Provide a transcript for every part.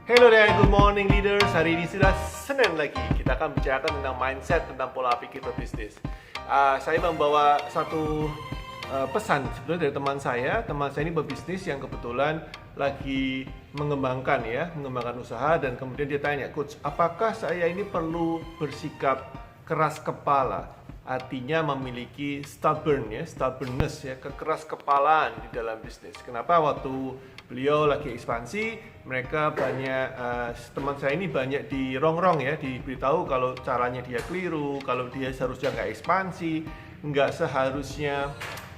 Hello there, good morning leaders. Hari ini sudah Senin lagi. Kita akan bicarakan tentang mindset, tentang pola pikir berbisnis. Saya membawa satu pesan sebenarnya dari teman saya. Teman saya ini berbisnis yang kebetulan lagi mengembangkan usaha, dan kemudian dia tanya, Coach, apakah saya ini perlu bersikap keras kepala? Artinya memiliki stubbornness, kekeras kepalaan di dalam bisnis. Kenapa waktu beliau lagi ekspansi, mereka banyak teman saya ini banyak dirongrong diberitahu kalau caranya dia keliru, kalau dia seharusnya nggak ekspansi, nggak seharusnya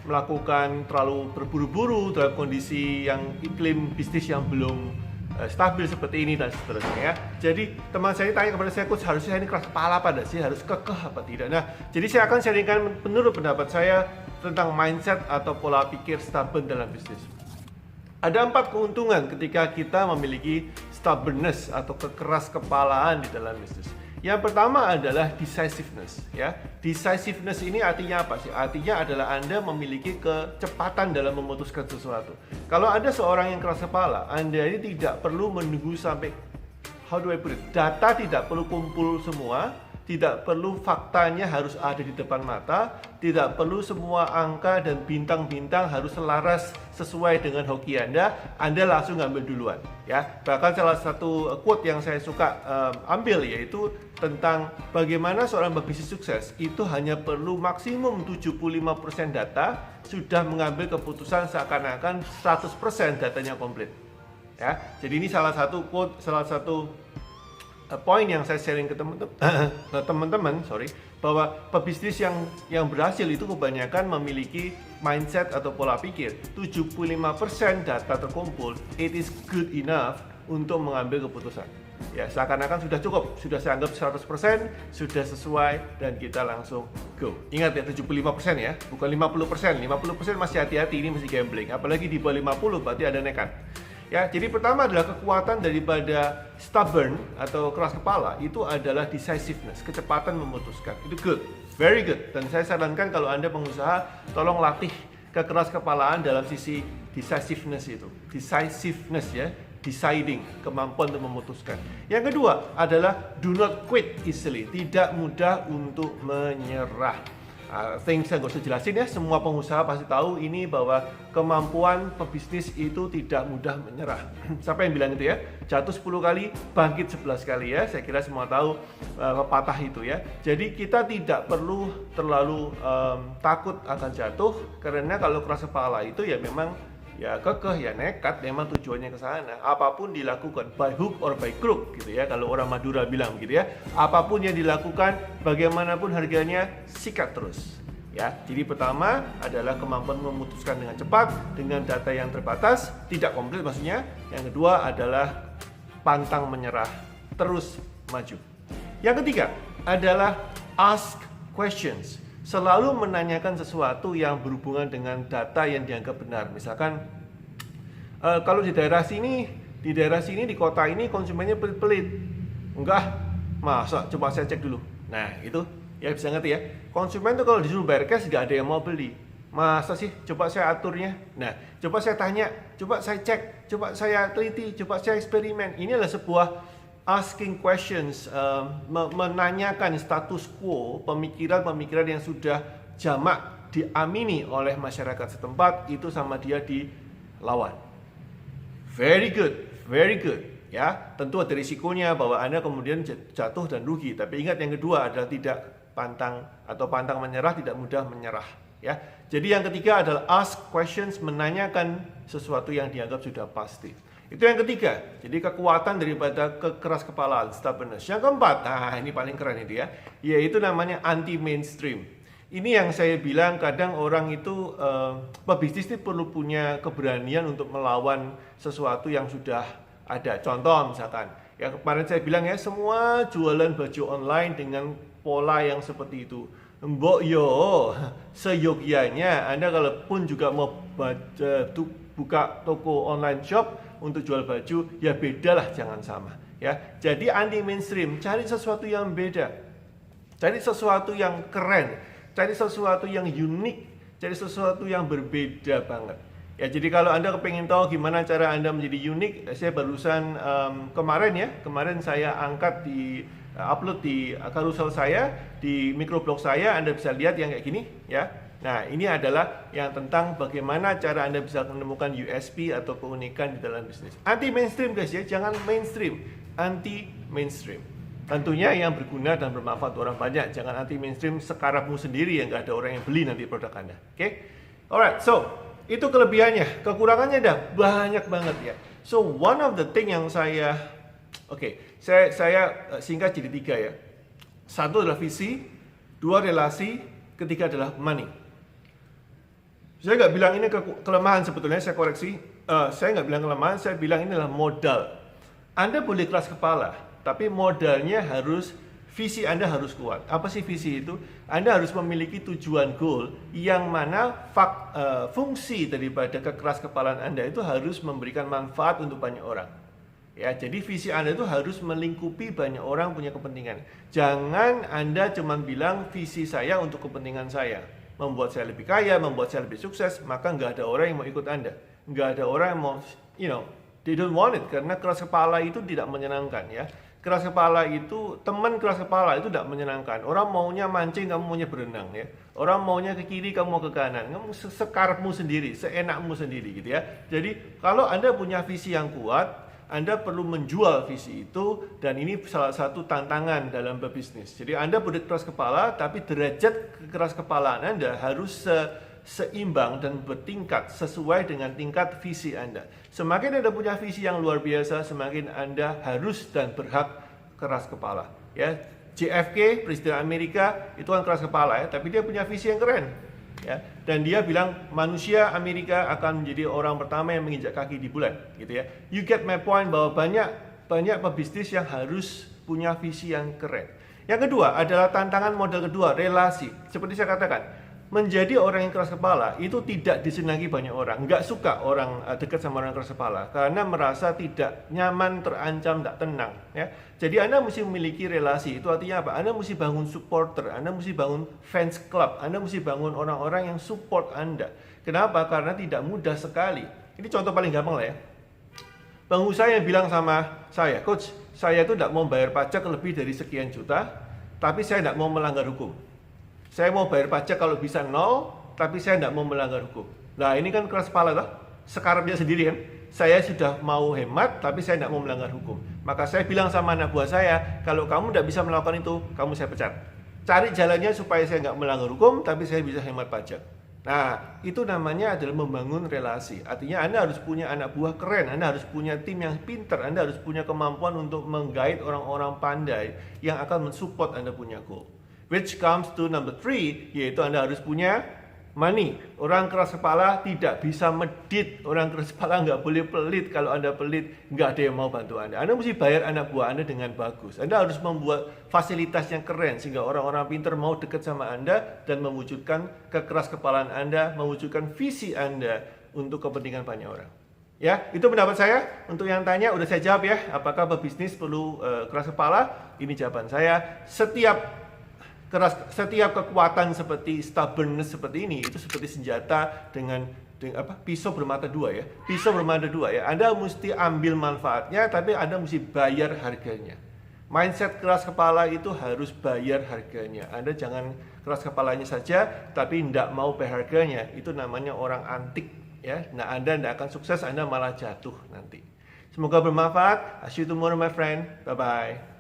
melakukan terlalu berburu-buru dalam kondisi yang iklim bisnis yang belum stabil seperti ini dan seterusnya ya. Jadi teman saya tanya kepada saya, Coach, harusnya saya ini keras kepala apa sih? Harus kekeh apa tidak? Nah, jadi saya akan sharingkan menurut pendapat saya tentang mindset atau pola pikir stubborn dalam bisnis. Ada 4 keuntungan ketika kita memiliki stubbornness atau kekeras kepalaan di dalam bisnis. Yang pertama adalah decisiveness ya. Decisiveness ini artinya apa sih? Artinya adalah Anda memiliki kecepatan dalam memutuskan sesuatu. Kalau Anda seorang yang keras kepala, Anda ini tidak perlu menunggu sampai data tidak perlu kumpul semua, tidak perlu faktanya harus ada di depan mata, tidak perlu semua angka dan bintang-bintang harus selaras sesuai dengan hoki Anda langsung ambil duluan ya. Bahkan salah satu quote yang saya suka ambil yaitu tentang bagaimana seorang berbisnis sukses itu hanya perlu maksimum 75% data sudah mengambil keputusan seakan-akan 100% datanya komplit ya. Jadi ini salah satu quote, salah satu poin yang saya sharing ke teman-teman, bahwa pebisnis yang berhasil itu kebanyakan memiliki mindset atau pola pikir 75% data terkumpul, it is good enough untuk mengambil keputusan. Ya, seakan-akan sudah cukup, sudah saya anggap 100%, sudah sesuai dan kita langsung go. Ingat ya, 75% ya, bukan 50%. 50% masih hati-hati, ini masih gambling. Apalagi di bawah 50 berarti ada nekat. Ya, jadi pertama adalah kekuatan daripada stubborn atau keras kepala itu adalah decisiveness, kecepatan memutuskan. Itu good, very good. Dan saya sarankan kalau Anda pengusaha, tolong latih kekeras kepalaan dalam sisi decisiveness itu. Decisiveness ya, deciding, kemampuan untuk memutuskan. Yang kedua adalah do not quit easily, tidak mudah untuk menyerah. Things saya nggak usah jelasin ya, semua pengusaha pasti tahu ini bahwa kemampuan pebisnis itu tidak mudah menyerah. Siapa yang bilang itu ya? Jatuh 10 kali, bangkit 11 kali ya. Saya kira semua tahu pepatah itu ya. Jadi kita tidak perlu terlalu takut akan jatuh, karena kalau keras kepala itu ya memang ya kekeh, ya nekat, memang tujuannya ke sana. Apapun dilakukan by hook or by crook gitu ya, kalau orang Madura bilang gitu ya. Apapun yang dilakukan, bagaimanapun harganya, sikat terus. Ya, jadi pertama adalah kemampuan memutuskan dengan cepat dengan data yang terbatas, tidak komplit maksudnya. Yang kedua adalah pantang menyerah, terus maju. Yang ketiga adalah ask questions. Selalu menanyakan sesuatu yang berhubungan dengan data yang dianggap benar. Misalkan kalau di daerah sini, di kota ini konsumennya pelit-pelit. Enggak, masa? Coba saya cek dulu. Nah itu ya bisa ngerti ya. Konsumen tuh kalau disuruh bayar cash nggak ada yang mau beli. Masa sih? Coba saya aturnya. Nah, coba saya tanya, coba saya cek, coba saya teliti, coba saya eksperimen. Ini adalah sebuah asking questions, menanyakan status quo, pemikiran-pemikiran yang sudah jamak diamini oleh masyarakat setempat, itu sama dia dilawan. Very good ya. Tentu ada risikonya bahwa Anda kemudian jatuh dan rugi, tapi ingat yang kedua adalah tidak pantang menyerah, tidak mudah menyerah ya. Jadi yang ketiga adalah ask questions, menanyakan sesuatu yang dianggap sudah pasti. Itu yang ketiga, jadi kekuatan daripada kekeras kepalaan, stubbornness. Yang keempat, nah ini paling keren itu ya, yaitu namanya anti-mainstream. Ini yang saya bilang kadang orang itu, pebisnis ini perlu punya keberanian untuk melawan sesuatu yang sudah ada. Contoh misalkan, yang kemarin saya bilang ya, semua jualan baju online dengan pola yang seperti itu. Mbok yo, seyogyanya, Anda kalaupun juga mau buka toko online shop, untuk jual baju, ya bedalah, jangan sama ya. Jadi anti mainstream, cari sesuatu yang beda, cari sesuatu yang keren, cari sesuatu yang unik, cari sesuatu yang berbeda banget Ya, jadi kalau Anda pengen tahu gimana cara Anda menjadi unik, saya barusan kemarin saya angkat di upload di carousel saya, di microblog saya, Anda bisa lihat yang kayak gini ya. Nah, ini adalah yang tentang bagaimana cara Anda bisa menemukan USP atau keunikan di dalam bisnis. Anti mainstream guys ya, jangan mainstream, anti mainstream. Tentunya yang berguna dan bermanfaat orang banyak, jangan anti mainstream sekarapmu sendiri yang nggak ada orang yang beli nanti produk Anda. Oke? Alright, so itu kelebihannya, kekurangannya dah banyak banget ya. So one of the thing yang saya singkat jadi 3 ya. 1 adalah visi, 2 relasi, ketiga adalah money. Saya nggak bilang ini kelemahan sebetulnya, saya koreksi. Saya nggak bilang kelemahan, saya bilang ini adalah modal. Anda boleh keras kepala, tapi modalnya visi Anda harus kuat. Apa sih visi itu? Anda harus memiliki tujuan goal yang mana fungsi daripada kekeras kepalaan Anda itu harus memberikan manfaat untuk banyak orang. Ya, jadi visi Anda itu harus melingkupi banyak orang punya kepentingan. Jangan Anda cuma bilang visi saya untuk kepentingan saya, membuat saya lebih kaya, membuat saya lebih sukses, maka nggak ada orang yang mau ikut Anda. Nggak ada orang yang mau, they don't want it, karena keras kepala itu tidak menyenangkan ya. Keras kepala itu, teman keras kepala itu tidak menyenangkan. Orang maunya mancing, kamu maunya berenang ya. Orang maunya ke kiri, kamu mau ke kanan. Kamu sekarapmu sendiri, seenakmu sendiri gitu ya. Jadi kalau Anda punya visi yang kuat, Anda perlu menjual visi itu, dan ini salah satu tantangan dalam berbisnis. Jadi Anda boleh keras kepala, tapi derajat keras kepalaan Anda harus seimbang dan bertingkat sesuai dengan tingkat visi Anda. Semakin Anda punya visi yang luar biasa, semakin Anda harus dan berhak keras kepala. Ya, JFK, Presiden Amerika, itu kan keras kepala ya, tapi dia punya visi yang keren. Ya, dan dia bilang manusia Amerika akan menjadi orang pertama yang menginjak kaki di bulan, gitu ya. You get my point bahwa banyak pebisnis yang harus punya visi yang keren. Yang kedua adalah tantangan model kedua, relasi. Seperti saya katakan, menjadi orang yang keras kepala itu tidak disenangi banyak orang. Nggak suka orang dekat sama orang keras kepala karena merasa tidak nyaman, terancam, tidak tenang. Ya. Jadi Anda mesti memiliki relasi. Itu artinya apa? Anda mesti bangun supporter, Anda mesti bangun fans club, Anda mesti bangun orang-orang yang support Anda. Kenapa? Karena tidak mudah sekali. Ini contoh paling gampang lah ya. Pengusaha yang bilang sama saya, Coach, saya itu tidak mau bayar pajak lebih dari sekian juta, tapi saya tidak mau melanggar hukum. Saya mau bayar pajak kalau bisa 0, tapi saya tidak mau melanggar hukum. Nah, ini kan keras kepala lah. Sekarangnya sendiri kan. Saya sudah mau hemat, tapi saya tidak mau melanggar hukum. Maka saya bilang sama anak buah saya, kalau kamu tidak bisa melakukan itu, kamu saya pecat. Cari jalannya supaya saya nggak melanggar hukum, tapi saya bisa hemat pajak. Nah, itu namanya adalah membangun relasi. Artinya Anda harus punya anak buah keren, Anda harus punya tim yang pinter, Anda harus punya kemampuan untuk menggait orang-orang pandai yang akan mensupport Anda punya goal. Which comes to number 3, yaitu Anda harus punya money. Orang keras kepala tidak bisa medit. Orang keras kepala nggak boleh pelit. Kalau Anda pelit, nggak ada yang mau bantu Anda. Anda mesti bayar anak buah Anda dengan bagus. Anda harus membuat fasilitas yang keren sehingga orang-orang pintar mau dekat sama Anda dan mewujudkan kekeras kepalaan Anda, mewujudkan visi Anda untuk kepentingan banyak orang. Ya, itu pendapat saya. Untuk yang tanya, udah saya jawab ya. Apakah berbisnis perlu keras kepala? Ini jawaban saya. Setiap kekuatan seperti stubbornness seperti ini itu seperti senjata dengan pisau bermata dua ya. Pisau bermata dua ya. Anda mesti ambil manfaatnya, tapi Anda mesti bayar harganya. Mindset keras kepala itu harus bayar harganya. Anda jangan keras kepalanya saja, tapi tidak mau bayar harganya. Itu namanya orang antik ya. Nah, Anda tidak akan sukses, Anda malah jatuh nanti. Semoga bermanfaat. See you tomorrow my friend. Bye bye.